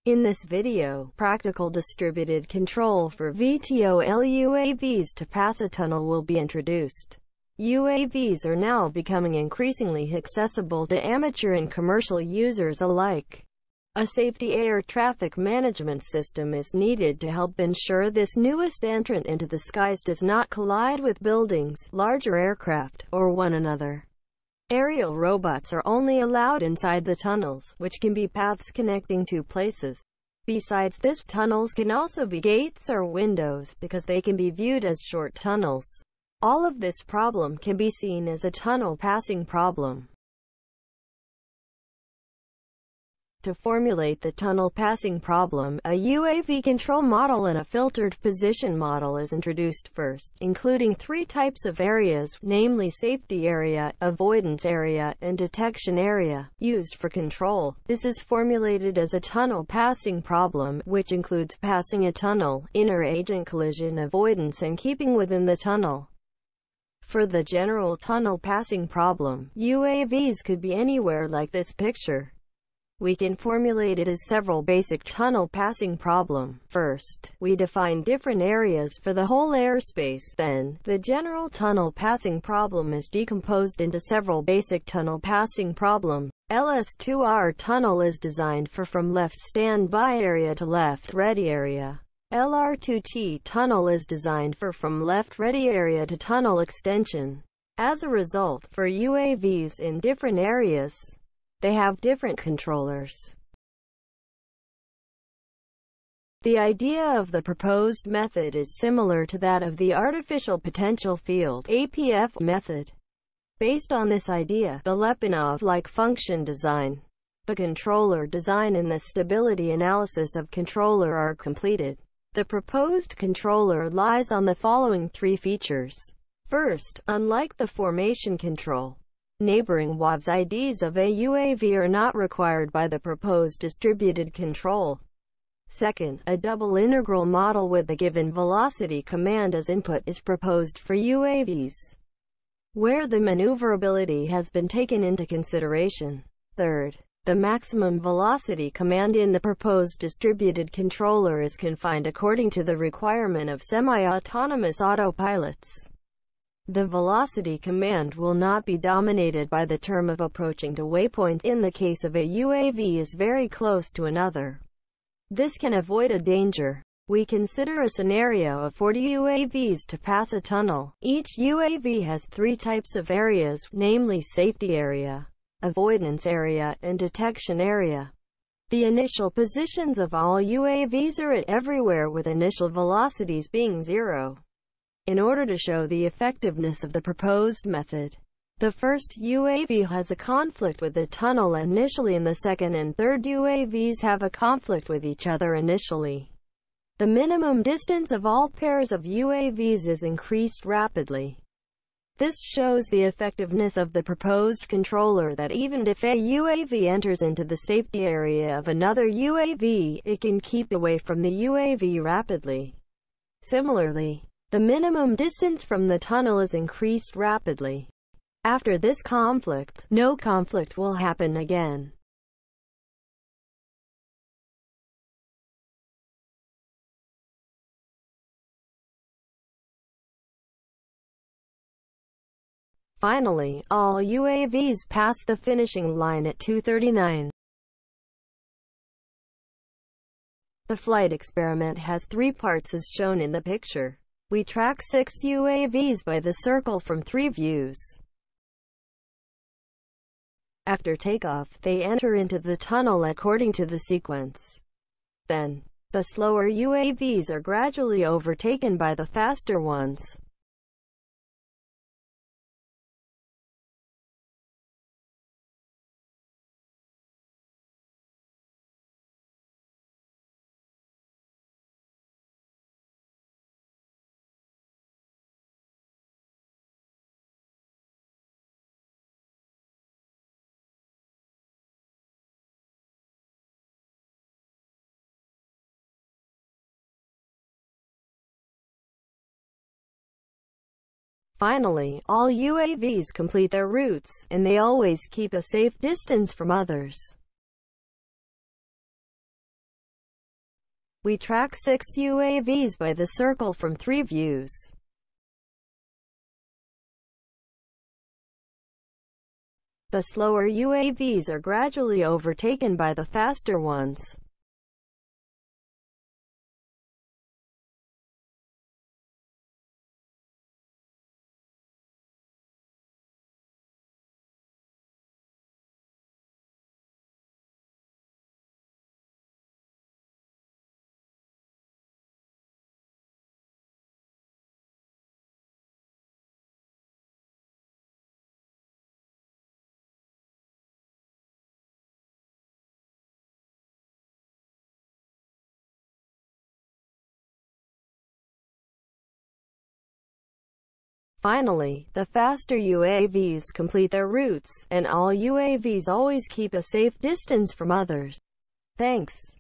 In this video, practical distributed control for VTOL UAVs to pass a tunnel will be introduced. UAVs are now becoming increasingly accessible to amateur and commercial users alike. A safety air traffic management system is needed to help ensure this newest entrant into the skies does not collide with buildings, larger aircraft, or one another. Aerial robots are only allowed inside the tunnels, which can be paths connecting two places. Besides this, tunnels can also be gates or windows, because they can be viewed as short tunnels. All of this problem can be seen as a tunnel passing problem. To formulate the tunnel passing problem, a UAV control model and a filtered position model is introduced first, including three types of areas, namely safety area, avoidance area, and detection area, used for control. This is formulated as a tunnel passing problem, which includes passing a tunnel, inter-agent collision avoidance, and keeping within the tunnel. For the general tunnel passing problem, UAVs could be anywhere like this picture. We can formulate it as several basic tunnel passing problem. First, we define different areas for the whole airspace. Then, the general tunnel passing problem is decomposed into several basic tunnel passing problem. LS2R tunnel is designed for from left standby area to left ready area. LR2T tunnel is designed for from left ready area to tunnel extension. As a result, for UAVs in different areas, they have different controllers. The idea of the proposed method is similar to that of the artificial potential field (APF) method. Based on this idea, the Lyapunov-like function design, the controller design, and the stability analysis of controller are completed. The proposed controller lies on the following three features. First, unlike the formation control, neighboring WAVs IDs of a UAV are not required by the proposed distributed control. Second, a double integral model with the given velocity command as input is proposed for UAVs, where the maneuverability has been taken into consideration. Third, the maximum velocity command in the proposed distributed controller is confined according to the requirement of semi-autonomous autopilots. The velocity command will not be dominated by the term of approaching to waypoint in the case of a UAV is very close to another. This can avoid a danger. We consider a scenario of 40 UAVs to pass a tunnel. Each UAV has three types of areas, namely safety area, avoidance area, and detection area. The initial positions of all UAVs are at everywhere, with initial velocities being 0. In order to show the effectiveness of the proposed method, the first UAV has a conflict with the tunnel initially, and the second and third UAVs have a conflict with each other initially. The minimum distance of all pairs of UAVs is increased rapidly. This shows the effectiveness of the proposed controller, that even if a UAV enters into the safety area of another UAV, it can keep away from the UAV rapidly. Similarly, the minimum distance from the tunnel is increased rapidly. After this conflict, no conflict will happen again. Finally, all UAVs pass the finishing line at 2:39. The flight experiment has three parts as shown in the picture. We track 6 UAVs by the circle from 3 views. After takeoff, they enter into the tunnel according to the sequence. Then, the slower UAVs are gradually overtaken by the faster ones. Finally, all UAVs complete their routes, and they always keep a safe distance from others. We track 6 UAVs by the circle from 3 views. The slower UAVs are gradually overtaken by the faster ones. Finally, the faster UAVs complete their routes, and all UAVs always keep a safe distance from others. Thanks.